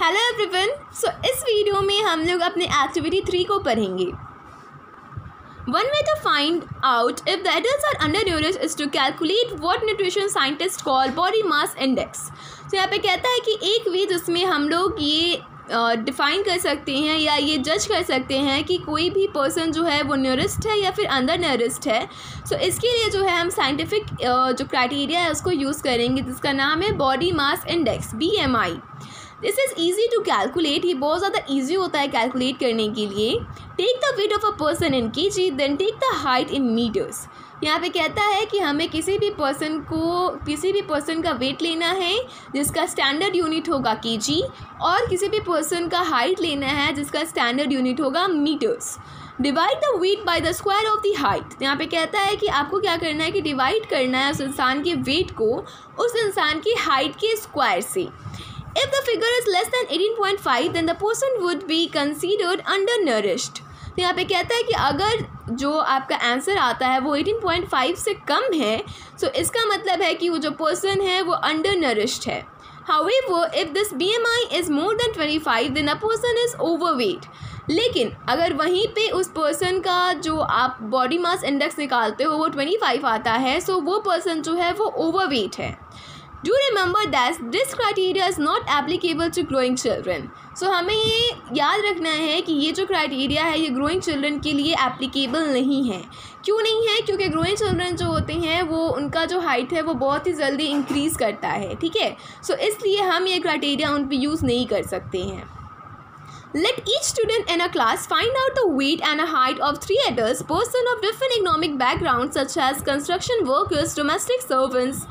Hello everyone. सो इस video में हम लोग अपने एक्टिविटी 3 को पढ़ेंगे। One way to find out if the adults are under nourished is to calculate what nutrition scientist call body mass index. तो यहाँ पे कहता है कि एक वे जिसमें हम लोग ये डिफ़ाइन कर सकते हैं या ये जज कर सकते हैं कि कोई भी पर्सन जो है वो न्यूरिस्ट है या फिर अंडर न्यूरिस्ट है। सो इसके लिए जो है हम साइंटिफिक जो क्राइटेरिया है उसको यूज़ करेंगे जिसका नाम है body mass index BMI। This is easy to calculate. ये बहुत ज़्यादा ईजी होता है कैलकुलेट करने के लिए। Take the weight of a person in kg then take the height in metres. यहाँ पे कहता है कि हमें किसी भी पर्सन का वेट लेना है जिसका स्टैंडर्ड यूनिट होगा kg और किसी भी पर्सन का हाइट लेना है जिसका स्टैंडर्ड यूनिट होगा metres. Divide the weight by the square of the height. यहाँ पे कहता है कि आपको क्या करना है कि डिवाइड करना है उस इंसान के वेट को उस इंसान की हाइट के स्क्वायर से। If the figure is less than 18.5 then the person would be considered undernourished। तो यहाँ पे कहता है कि अगर जो आपका आंसर आता है वो 18.5 से कम है तो इसका मतलब है कि वो जो पर्सन है वो undernourished है। However, if this BMI is more than 25 then a person is overweight। लेकिन अगर वहीं पे उस पर्सन का जो आप बॉडी मास इंडेक्स निकालते हो वो 25 आता है सो वो पर्सन जो है वो ओवरवेट है। Do remember that this criteria is not applicable to growing children। सो हमें ये याद रखना है कि ये जो क्राइटेरिया है ये ग्रोइंग चिल्ड्रन के लिए एप्लीकेबल नहीं है। क्यों नहीं है? क्योंकि ग्रोइंग चिल्ड्रन जो होते हैं वो उनका जो हाइट है वो बहुत ही जल्दी इंक्रीज़ करता है, ठीक है। सो इसलिए हम ये क्राइटेरिया उन पर यूज़ नहीं कर सकते हैं। Let each student in a class find out the weight and a height of 3 adults, person of different economic backgrounds such as construction workers, domestic servants,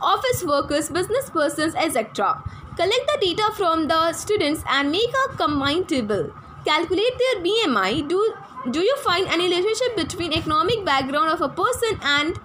office workers, business persons, etc. Collect the data from the students and make a combined table. Calculate their BMI. Do you find any relationship between economic background of a person and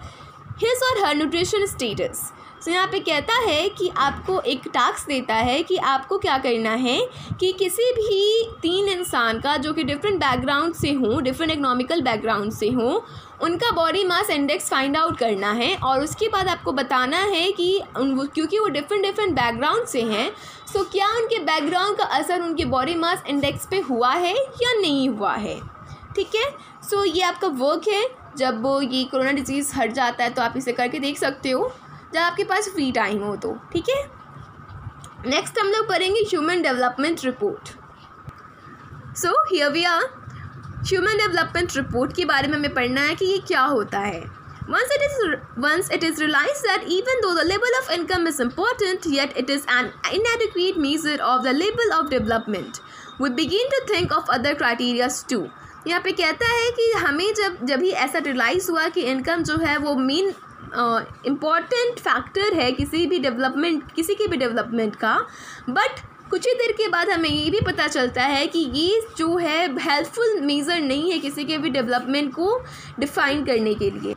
his or her nutrition status? तो यहाँ पे कहता है कि आपको एक task देता है कि आपको क्या करना है कि किसी भी 3 इंसान का जो कि डिफरेंट बैकग्राउंड से हों, डिफरेंट इकोनॉमिकल बैकग्राउंड से हों, उनका body mass index find out करना है और उसके बाद आपको बताना है कि क्योंकि वो डिफरेंट बैकग्राउंड से हैं सो क्या उनके बैकग्राउंड का असर उनके बॉडी मास इंडेक्स पे हुआ है या नहीं हुआ है, ठीक है। सो ये आपका वर्क है। जब वो ये कोरोना डिजीज़ हट जाता है तो आप इसे करके देख सकते हो जब आपके पास फ्री टाइम हो तो, ठीक है। नेक्स्ट हम लोग पढ़ेंगे human development report. So here we are. Human development report के बारे में हमें पढ़ना है कि ये क्या होता है। Once it is realized that even though the level of income is important, yet it is an inadequate measure of the level of development, we begin to think of other criteria too। यहाँ पे कहता है कि हमें जब ही ऐसा realise हुआ कि इनकम जो है वो मेन इम्पॉर्टेंट फैक्टर है किसी के भी डेवलपमेंट का, बट कुछ ही देर के बाद हमें ये भी पता चलता है कि ये जो है हेल्पफुल मेज़र नहीं है किसी के भी डेवलपमेंट को डिफ़ाइन करने के लिए।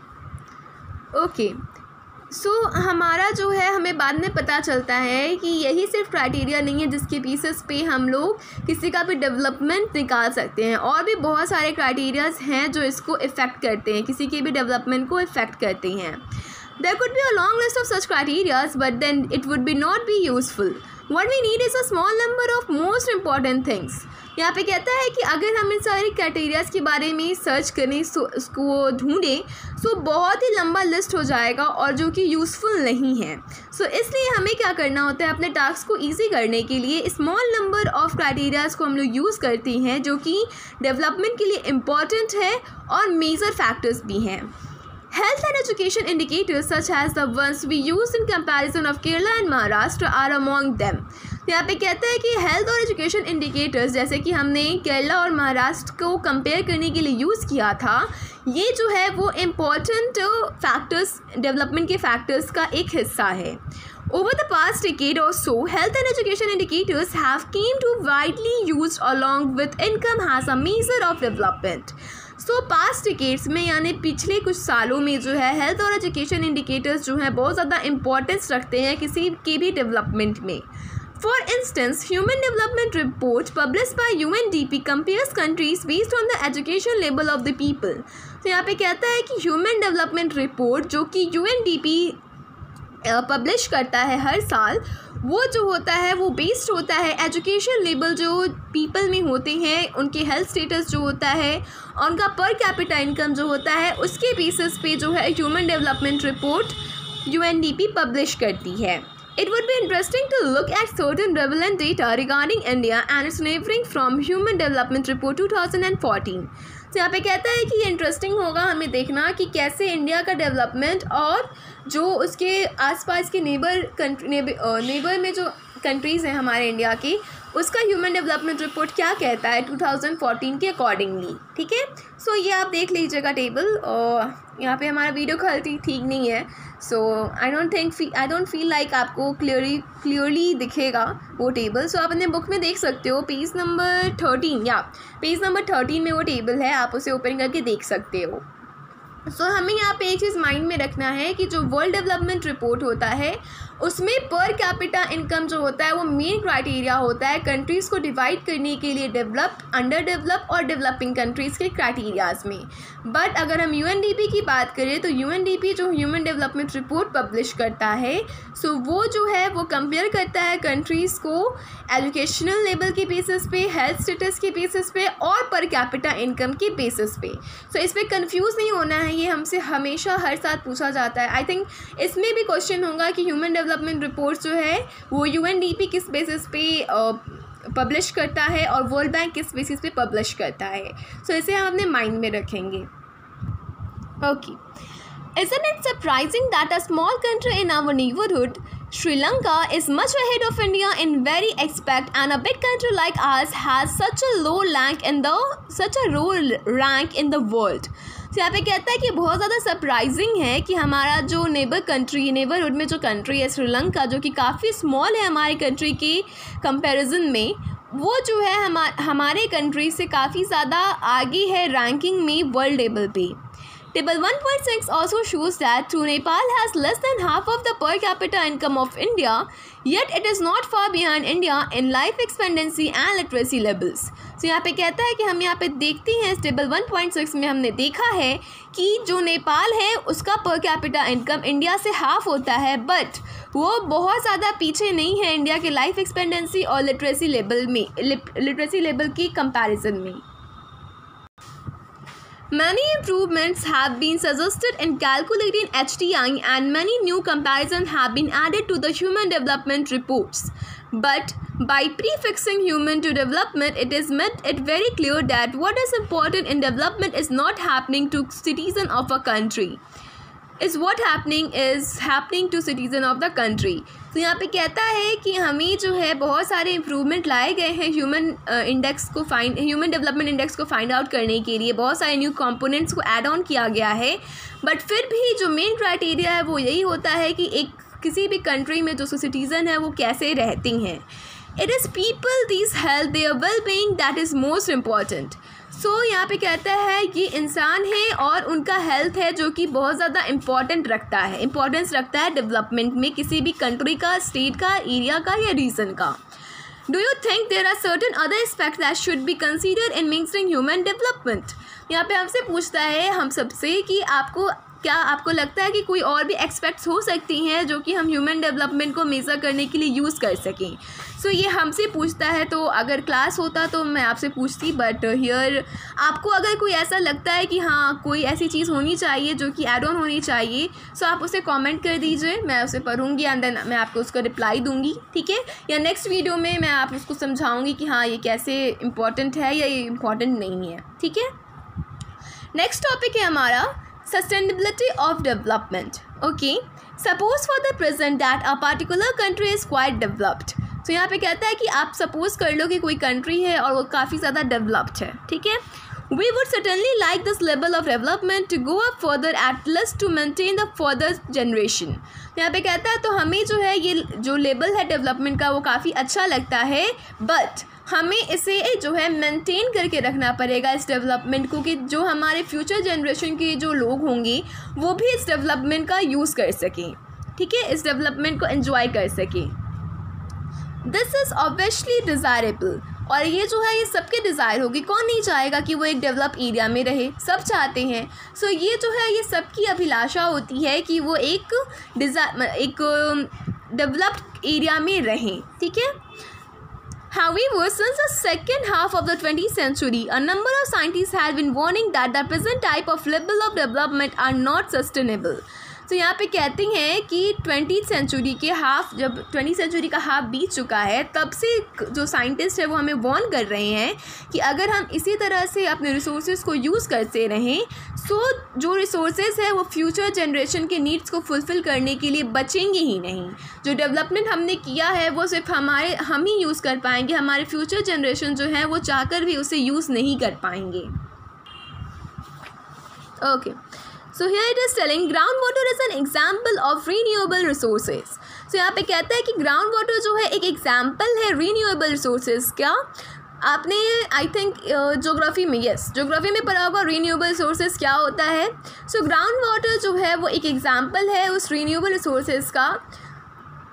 ओके, सो हमारा जो है हमें बाद में पता चलता है कि यही सिर्फ क्राइटेरिया नहीं है जिसके बेसिस पे हम लोग किसी का भी डेवलपमेंट निकाल सकते हैं, और भी बहुत सारे क्राइटेरियाज हैं जो इसको इफ़ेक्ट करते हैं, किसी के भी डेवलपमेंट को इफ़ेक्ट करते हैं। There could be a long list of such criteria, but then it would not be useful. What we need is a small number of most important things। यहाँ पे कहता है कि अगर हम इन सारे क्राइटेरियाज़ के बारे में सर्च करें उसको ढूंढें तो बहुत ही लंबा लिस्ट हो जाएगा और जो कि यूज़फुल नहीं है। सो इसलिए हमें क्या करना होता है, अपने टास्क को ईजी करने के लिए स्मॉल नंबर ऑफ क्राइटेरियाज़ को हम लोग यूज़ करते हैं जो कि डेवलपमेंट के लिए इम्पॉर्टेंट है और मेजर फैक्टर्स भी हैं। Health and education indicators such as the ones we use in comparison of Kerala and Maharashtra are among them। यहाँ पे कहता है कि हेल्थ और एजुकेशन इंडिकेटर्स जैसे कि हमने केरला और महाराष्ट्र को कंपेयर करने के लिए यूज़ किया था, ये जो है वो इम्पॉर्टेंट फैक्टर्स डेवलपमेंट के फैक्टर्स का एक हिस्सा है। Over the past decade or so, health and education indicators have came to widely used along with income as a measure of development। So past decades में यानी पिछले कुछ सालों में जो है हेल्थ और एजुकेशन इंडिकेटर्स जो हैं बहुत ज़्यादा इंपॉर्टेंस रखते हैं किसी के भी डेवलपमेंट में। For instance human development report publish by UNDP compares countries based on the education level of the people. तो यहाँ पे कहता है कि ह्यूमन डेवलपमेंट रिपोर्ट जो कि UNDP पब्लिश करता है हर साल, वो जो होता है वो बेस्ड होता है एजुकेशन लेवल जो पीपल में होते हैं, उनके हेल्थ स्टेटस जो होता है, उनका पर कैपिटा इनकम जो होता है, उसके बेसिस पे जो है human development report UNDP publish करती है। It would be interesting to look at certain relevant data regarding India and its neighboring from Human Development Report 2014. तो यहाँ पे कहता है कि ये इंटरेस्टिंग होगा हमें देखना कि कैसे इंडिया का डेवलपमेंट और जो उसके आसपास के नेबर में जो कंट्रीज़ हैं हमारे इंडिया की, उसका ह्यूमन डेवलपमेंट रिपोर्ट क्या कहता है 2014 के अकॉर्डिंगली। ठीक है, सो ये आप देख लीजिएगा टेबल। और यहाँ पे हमारा वीडियो क्वालिटी ठीक नहीं है, सो आई डोंट फील लाइक आपको क्लियरली दिखेगा वो टेबल। सो आप अपने बुक में देख सकते हो पेज नंबर 13 में वो टेबल है, आप उसे ओपन करके देख सकते हो। सो हमें यहाँ पे एक चीज़ माइंड में रखना है कि जो वर्ल्ड डेवलपमेंट रिपोर्ट होता है उसमें पर कैपिटा इनकम जो होता है वो मेन क्राइटेरिया होता है कंट्रीज़ को डिवाइड करने के लिए डेवलप्ड, अंडर डेवलप और डेवलपिंग कंट्रीज़ के क्राइटेरियाज़ में। बट अगर हम UNDP की बात करें तो UNDP जो ह्यूमन डेवलपमेंट रिपोर्ट पब्लिश करता है, सो वो जो है वो कंपेयर करता है कंट्रीज़ को एजुकेशनल लेवल के बेसिस पे, हेल्थ स्टेटस के बेसिस पे और पर कैपिटा इनकम के बेसिस पे। सो इस पर कन्फ्यूज़ नहीं होना है, ये हमसे हमेशा हर साल पूछा जाता है। आई थिंक इसमें भी क्वेश्चन होगा कि ह्यूमन डेवलपमेंट रिपोर्ट जो है वो UNDP किस बेसिस पे पब्लिश करता है और वर्ल्ड बैंक किस बेसिस पे पब्लिश करता है। सो इसे हम अपने माइंड में रखेंगे। Okay, Isn't it surprising that a small country in our neighborhood, Sri Lanka, is much ahead of India in very aspect, and a big country like ours has such a low rank in the world? तो यहाँ पे कहता है कि बहुत ज़्यादा surprising है कि हमारा जो नेबरहुड में जो कंट्री है श्रीलंका, जो कि काफ़ी स्मॉल है हमारी कंट्री के कंपैरिजन में, वो जो है हमारे कंट्री से काफ़ी ज़्यादा आगे है रैंकिंग में वर्ल्ड लेवल पे। Table 1.6 also shows that too Nepal has less than half of the per capita income of India, yet it is not far behind India in life expectancy and literacy levels. तो यहाँ पे कहता है कि हम यहाँ पे देखते हैं इस टेबल 1.6 में हमने देखा है कि जो नेपाल है उसका पर कैपिटा इनकम इंडिया से हाफ होता है, बट वो बहुत ज़्यादा पीछे नहीं है इंडिया के लाइफ एक्सपेक्टेंसी और लिटरेसी लेवल की कंपैरिजन में। Many improvements have been suggested in calculating HDI and many new comparisons have been added to the human development reports. But by prefixing human to development, it is made it very clear that what is important in development is not happening to citizens of a country. Is what is happening to citizen of the country. तो यहाँ पे कहता है कि हमें जो है बहुत सारे इम्प्रूवमेंट लाए गए हैं ह्यूमन डेवलपमेंट इंडेक्स को फाइंड आउट करने के लिए, बहुत सारे न्यू कंपोनेंट्स को ऐड ऑन किया गया है, बट फिर भी जो मेन क्राइटेरिया है वो यही होता है कि किसी भी कंट्री में जो सिटीज़न है वो कैसे रहती हैं। It is people this health their well being that is most important. So यहाँ पे कहता है कि इंसान है और उनका हेल्थ है जो कि बहुत ज़्यादा इम्पॉर्टेंस रखता है डेवलपमेंट में किसी भी कंट्री का, स्टेट का, एरिया का या रीजन का। Do you think there are certain other aspects that should be considered in measuring human development? यहाँ पे हमसे पूछता है हम सबसे कि आपको लगता है कि कोई और भी एस्पेक्ट्स हो सकती हैं जो कि हम ह्यूमन डेवलपमेंट को मेज़र करने के लिए यूज़ कर सकें। सो ये हमसे पूछता है, तो अगर क्लास होता तो मैं आपसे पूछती, बट हियर आपको अगर कोई ऐसा लगता है कि हाँ कोई ऐसी चीज़ होनी चाहिए जो कि ऐड ऑन होनी चाहिए, सो आप उसे कमेंट कर दीजिए, मैं उसे पढ़ूंगी एंड देन मैं आपको उसका रिप्लाई दूंगी, ठीक है। या नेक्स्ट वीडियो में मैं आप उसको समझाऊंगी कि हाँ ये कैसे इम्पॉर्टेंट है या ये इम्पॉर्टेंट नहीं है, ठीक है। नेक्स्ट टॉपिक है हमारा sustainability of development. Okay, suppose for the present that a particular country is quite developed. तो यहाँ पे कहता है कि आप सपोज कर लो कि कोई कंट्री है और वो काफ़ी ज़्यादा डेवलप्ड है, ठीक है। We would certainly like this level of development to go up further at least to maintain the further generation. यहाँ पे कहता है तो हमें जो है ये जो लेवल है डेवलपमेंट का वो काफ़ी अच्छा लगता है, बट हमें इसे जो है मेंटेन करके रखना पड़ेगा इस डेवलपमेंट को, कि जो हमारे फ्यूचर जनरेशन के जो लोग होंगे वो भी इस डेवलपमेंट का यूज़ कर सकें, ठीक है, इस डेवलपमेंट को एंजॉय कर सकें। दिस इज़ ऑब्वियसली डिज़ायरेबल, और ये जो है ये सबके डिज़ायर होगी, कौन नहीं चाहेगा कि वो एक डेवलप एरिया में रहे, सब चाहते हैं। सो ये जो है ये सबकी अभिलाषा होती है कि वो एक डेवलप्ड एरिया में रहें, ठीक है। However, since the second half of the 20th century, a number of scientists have been warning that the present type of level of development are not sustainable. तो यहाँ पे कहते हैं कि 20th सेंचुरी के हाफ, जब 20th सेंचुरी का half बीत चुका है, तब से जो साइंटिस्ट है वो हमें वार्न कर रहे हैं कि अगर हम इसी तरह से अपने रिसोर्सेज को यूज़ करते रहें तो जो रिसोर्सेज है वो फ्यूचर जनरेशन के नीड्स को फुलफ़िल करने के लिए बचेंगे ही नहीं। जो डेवलपमेंट हमने किया है वो सिर्फ हम ही यूज़ कर पाएंगे, हमारे फ्यूचर जनरेशन जो है वो चाहकर भी उसे यूज़ नहीं कर पाएंगे। Okay, so here it is telling groundwater is an example of renewable resources. So यहाँ पे कहता है कि ग्राउंड वाटर जो है एक एग्जाम्पल है रीन्यूएबल रिसोर्सेज का। आपने आई थिंक ज्योग्राफी में, ज्योग्राफी में पढ़ा होगा रीन्यूएबल रिसोर्सेज क्या होता है। सो ग्राउंड वाटर जो है वो एक एग्जाम्पल है उस रीन्यूएबल रिसोर्सेज का।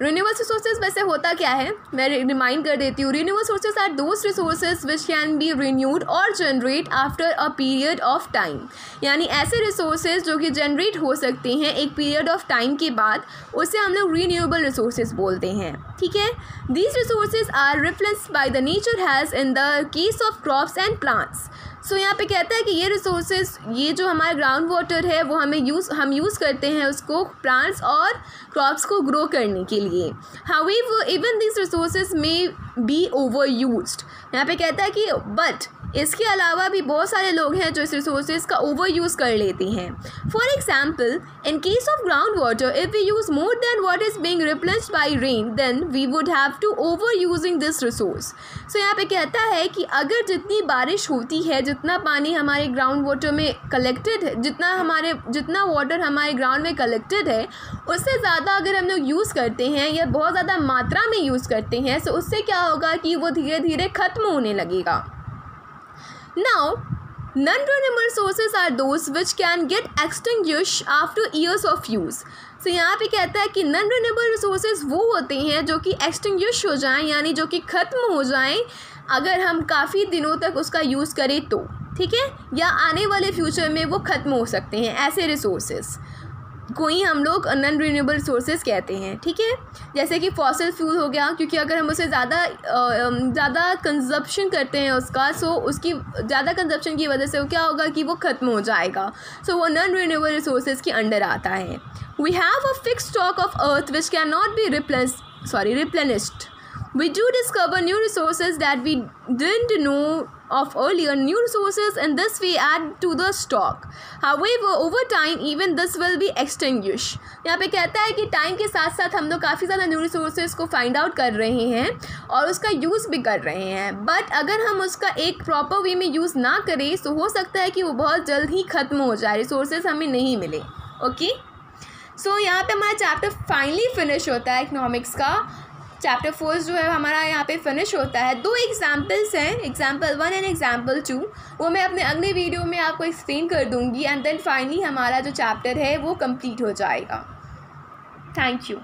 रिन्यूएबल रिसोर्सेज वैसे होता क्या है, मैं रिमाइंड कर देती हूँ। Renewable resources are those resources which can be renewed और generate after a period of time, यानी ऐसे रिसोर्सेज जो कि जनरेट हो सकते हैं एक पीरियड ऑफ टाइम के बाद, उसे हम लोग रिन्यूएबल रिसोर्सेज बोलते हैं, ठीक है। These resources are replaced by the nature has in the case of crops and plants. So यहाँ पे कहता है कि ये रिसोर्सेज, ये जो हमारा ग्राउंड वाटर है वो हम यूज़ करते हैं उसको प्लांट्स और क्रॉप्स को ग्रो करने के लिए। हाउएवर इवन दिस रिसोर्सेज में बी ओवर यूज्ड, यहाँ पे कहता है कि बट इसके अलावा भी बहुत सारे लोग हैं जो इस रिसोर्सेज का ओवर यूज़ कर लेते हैं। For example, in case of ground water if we use more than what is being replaced by rain then we would have to over using this resource. So यहाँ पे कहता है कि अगर जितनी बारिश होती है, जितना पानी हमारे ग्राउंड वाटर में कलेक्टेड है, जितना वाटर हमारे ग्राउंड में कलेक्टेड है, उससे ज़्यादा अगर हम लोग यूज़ करते हैं या बहुत ज़्यादा मात्रा में यूज़ करते हैं, तो उससे क्या होगा कि वो धीरे धीरे ख़त्म होने लगेगा। Now, non-renewable resources are those which can get extinguished after years of use. So यहाँ पे कहता है कि non-renewable resources वो होते हैं जो कि extinguish हो जाएं, यानी जो कि ख़त्म हो जाएं अगर हम काफ़ी दिनों तक उसका यूज़ करें तो, ठीक है, या आने वाले फ्यूचर में वो ख़त्म हो सकते हैं। ऐसे रिसोर्सेज को ही हम लोग नॉन रिन्यूएबल रिसोर्सेज कहते हैं, ठीक है। जैसे कि फॉसिल फ्यूल हो गया, क्योंकि अगर हम उसे ज़्यादा कंजप्शन करते हैं उसका, सो उसकी ज़्यादा कंजप्शन की वजह से वो क्या होगा कि वो ख़त्म हो जाएगा। सो वो नॉन रिन्यूएबल रिसोर्सेज के अंडर आता है। We have a fixed stock of earth which can not be replenished. We do discover new resources that we didn't know of earlier. New resources in this way add to the stock. However, over time, even this will be extinguished. यहाँ पे कहता है कि time के साथ साथ हम लोग काफ़ी ज़्यादा न्यू रिसोर्सेज को फाइंड आउट कर रहे हैं और उसका यूज़ भी कर रहे हैं, बट अगर हम उसका एक प्रॉपर वे में यूज़ ना करें तो हो सकता है कि वो बहुत जल्द ही ख़त्म हो जाए, रिसोर्सेज हमें नहीं मिले। ओके, सो यहाँ पे हमारा चैप्टर फाइनली फिनिश होता है इकोनॉमिक्स का। चैप्टर 4 जो है हमारा यहाँ पे फिनिश होता है। 2 एग्जाम्पल्स हैं, एग्जाम्पल 1 एंड एग्जाम्पल 2, वो मैं अपने अगले वीडियो में आपको एक्सप्लेन कर दूँगी, एंड देन फाइनली हमारा जो चैप्टर है वो कंप्लीट हो जाएगा। Thank you.